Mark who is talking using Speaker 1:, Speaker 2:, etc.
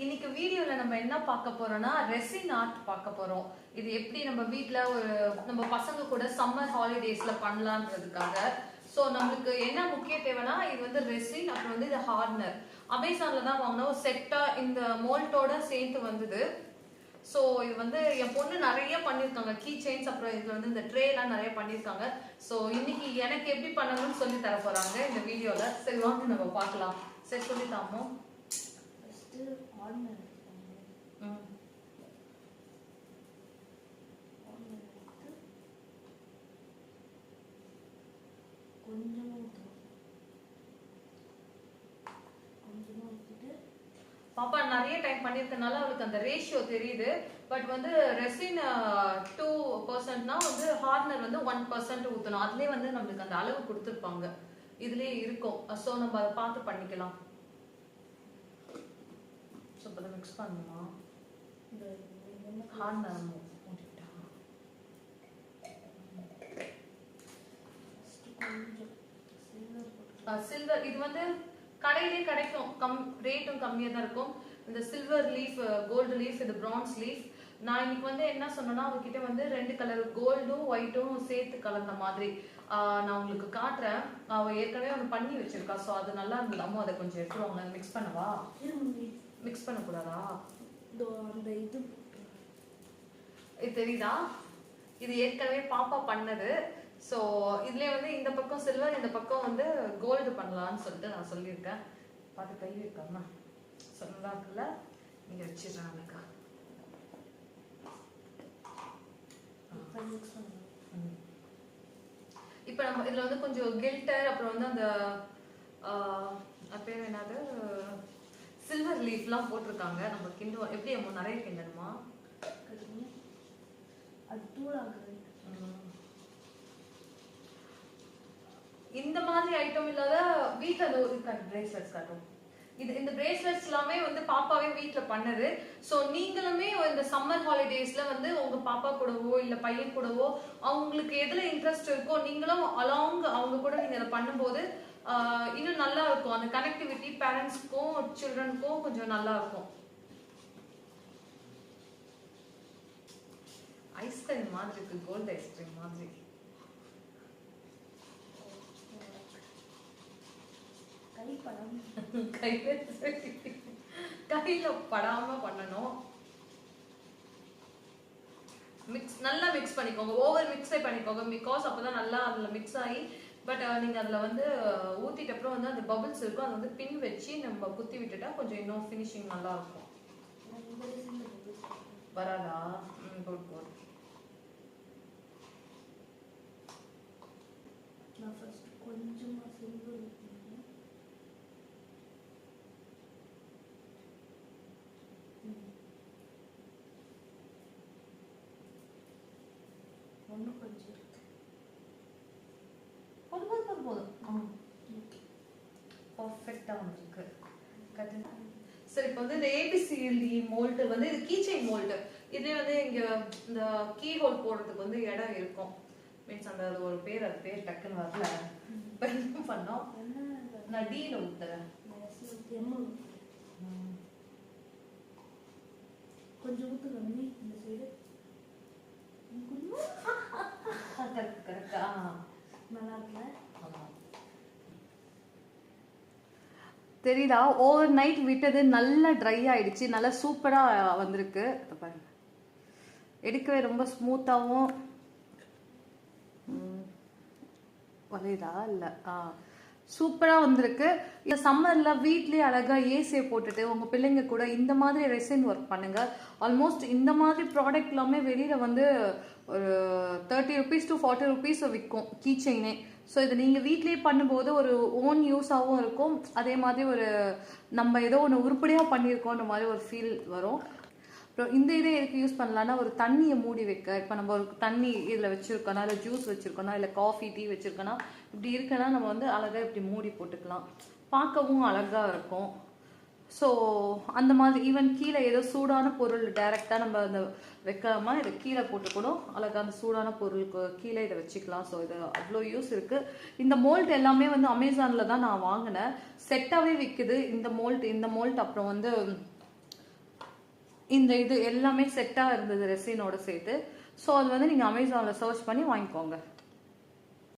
Speaker 1: இன்னைக்கு வீடியோல நம்ம என்ன பார்க்க போறோம்னா ரெசின் ஆர்ட் பார்க்க போறோம். இது எப்படி நம்ம வீட்ல நம்ம பசங்க கூட சம்மர் ஹாலிடேஸ்ல பண்ணலாம்ன்றதுக்காக. சோ நம்மளுக்கு என்ன முக்கிய தேவைனா இது வந்து ரெசின், அப்புறம் வந்து இது ஹார்ட்னர். அமேசான்ல தான் வாங்கினோம். செட்டா இந்த மோல்ட்டோட சேர்த்து வந்தது. சோ இது வந்து என் பொண்ணு நிறைய பண்ணிருக்காங்க, கீ செயின்ஸ், அப்புறம் இது வந்து இந்த ட்ரே எல்லாம் நிறைய பண்ணிருக்காங்க. சோ இன்னைக்கு எனக்கு எப்படி பண்ணணும்னு சொல்லி தர போறாங்க இந்த வீடியோல. சரி வாங்க நம்ம பார்க்கலாம். சரி சொல்லித்தாமோ. பாப்பா நிறைய டைம் பண்ணிருக்கனால அவளுக்கு அந்த ரேஷியோ தெரியுது. பட் வந்து ரெசின் 2%னா வந்து ஹார்ட்னர் வந்து 1% ஊத்தணும். அதுலயே வந்து நம்மளுக்கு அந்த அளவு கொடுத்துருப்பாங்க, இதுலயே இருக்கும். சோ நம்ம அதை பார்த்து பண்ணிக்கலாம். சோ இப்ப மிக்ஸ் பண்ணுமா ஹார்ட்னர் சில்வர். இது வந்து கடையிலே கிடைக்கும், ரேட்டும் கம்மியா தான் இருக்கும். இந்த சில்வர் லீஃப், கோல்டு லீஃப், இது பிரான்ஸ் லீஃப். நான் இன்னைக்கு வந்து என்ன சொன்னேன்னா அவகிட்ட வந்து 2 கலர் கோல்டும் ஒயிட்டும் சேர்த்து கலந்த மாதிரி நான் உங்களுக்கு காட்டுறேன். அவ ஏற்கனவே ஒன்று பண்ணி வச்சிருக்கா. ஸோ அது நல்லா இருந்தது. அம்மா அதை கொஞ்சம் எடுத்துருவாங்க. மிக்ஸ் பண்ணவா? மிக்ஸ் பண்ணக்கூடாதா?
Speaker 2: அந்த
Speaker 1: இது தெரியுதா? இது ஏற்கனவே பாப்பா பண்ணது. ஸோ இதுலேயே வந்து இந்த பக்கம் சில்வர், இந்த பக்கம் வந்து கோல்டு பண்ணலான்னு சொல்லிட்டு நான் சொல்லியிருக்கேன். பார்த்து கை வைக்காம சொல்லலாம் இருக்குல்ல, நீங்க வச்சிடறாங்கக்கா. இப்போ நம்ம இதுல வந்து கொஞ்சம் கில்டர், அப்புறம் வந்து அந்த பேர் என்னது, சில்வர் லீஃப்லாம் போட்டிருக்காங்க. நம்ம கிண்டுவோம். எப்படி அம்மா நிறைய கிண்டணுமா?
Speaker 2: அது தூளாகுது.
Speaker 1: இந்த மாதிரி ஐட்டம் இல்லாத வீட்ல பிரேஸ்லெட்ஸ் காட்டும். இந்த பிரேஸ்லெட்ஸ் எல்லாமே வந்து பாப்பாவே வீட்ல பண்ணது. சோ நீங்களுமே இந்த சம்மர் ஹாலிடேஸ்ல வந்து உங்க பாப்பா கூடவோ இல்ல பையன் கூடவோ அவங்களுக்கு எதுல இன்ட்ரெஸ்ட் இருக்கோ நீங்களும் அலாங் அவங்க கூட நீங்க அதை பண்ணும்போது இன்னும் நல்லா இருக்கும். அந்த கனெக்டிவிட்டி பேரண்ட்ஸ்க்கும் சில்ட்ரனுக்கும் கொஞ்சம் நல்லா இருக்கும். ஐஸ்கிரீம் மாதிரி இருக்கு, கோல்டு ஐஸ்கிரீம் மாதிரி. கையில படாம பண்ணணும். நல்லா மிக்ஸ் பண்ணிக்கோங்க. ஓவர் மிக்ஸே பண்ணிக்கோங்க, பிகாஸ் அப்பதான் நல்லா அதுல மிக்ஸ் ஆகி. பட் நீங்க அதுல வந்து ஊத்திட்ட அப்புறம் வந்து அந்த பபிள்ஸ் இருக்கும், அதை வந்து பின் வச்சு நம்ம குத்தி விட்டுட்டா கொஞ்சம் இன்னும் ஃபினிஷிங் நல்லா இருக்கும். வராதா? Good good.
Speaker 2: நான் ஃபர்ஸ்ட் கொஞ்சமா சில்வர் ஒண்ணு கொஞ்சம் இருக்கு.
Speaker 1: போதும். பர்ஃபெக்ட்டா வந்திருக்கு. சரி, இப்போ வந்து இந்த ஏபிசிஎல்டி மோல்ட் வந்து இது கீ செயின் மோல்ட். இதே வந்து இங்க இந்த கீ ஹோல் போடுறதுக்கு வந்து இடம் இருக்கும். மீன்ஸ் அந்த அது ஒரு பேர், அது பேர் டக்குன்னு வரல. என்ன பண்ணோம், நான் டீல ஊத்துறேன்.
Speaker 2: கொஞ்சம் ஊத்துக்கணும் இந்த சைடு.
Speaker 1: கரெக்டா
Speaker 2: நல்லா இருக்குல்ல?
Speaker 1: தெரியுதா? ஓவர் நைட் விட்டது நல்லா ட்ரை ஆயிடுச்சு, நல்லா சூப்பரா வந்திருக்கு. பாருங்க, எடுக்கவே ரொம்ப ஸ்மூத்தாவும் வரையுதா இல்ல சூப்பரா வந்திருக்கு. இந்த சம்மர்ல வீட்லயே அழகா ஏசியை போட்டுட்டு உங்க பிள்ளைங்க கூட இந்த மாதிரி ரெசின் ஒர்க் பண்ணுங்க. ஆல்மோஸ்ட் இந்த மாதிரி ப்ராடக்ட் எல்லாமே வெளியில வந்து ஒரு 30 rupees to 40 rupees விற்கும் கீ செயினே. ஸோ இது நீங்கள் வீட்லேயே பண்ணும்போது ஒரு ஓன் யூஸாகவும் இருக்கும். அதே மாதிரி ஒரு நம்ம ஏதோ ஒன்று உருப்படியாக பண்ணியிருக்கோன்ற மாதிரி ஒரு ஃபீல் வரும். அப்புறம் இந்த இதே எதுக்கு யூஸ் பண்ணலான்னா, ஒரு தண்ணியை மூடி வைக்க. இப்போ நம்ம ஒரு தண்ணி இதில் வச்சுருக்கோன்னா, இல்லை ஜூஸ் வச்சுருக்கோன்னா, இல்லை காஃபி டீ வச்சுருக்கோன்னா, இப்படி இருக்குன்னா நம்ம வந்து அழகாக இப்படி மூடி போட்டுக்கலாம். பார்க்கவும் அழகாக இருக்கும். ஸோ அந்த மாதிரி ஈவன் கீழே ஏதோ சூடான பொருள் டைரெக்டாக நம்ம அந்த வைக்காம இதை கீழே போட்டுக்கணும். அழகாக அந்த சூடான பொருளுக்கு கீழே இதை வச்சுக்கலாம். ஸோ இது அவ்வளோ யூஸ் இருக்குது. இந்த மோல்ட் எல்லாமே வந்து அமேசானில் தான் நான் வாங்கினேன். செட்டாகவே விற்குது இந்த மோல்ட். அப்புறம் வந்து இந்த இது எல்லாமே செட்டாக இருந்தது ரெசினோட சேர்த்து. ஸோ அது வந்து நீங்கள் அமேசானில் சர்ச் பண்ணி வாங்கிக்கோங்க.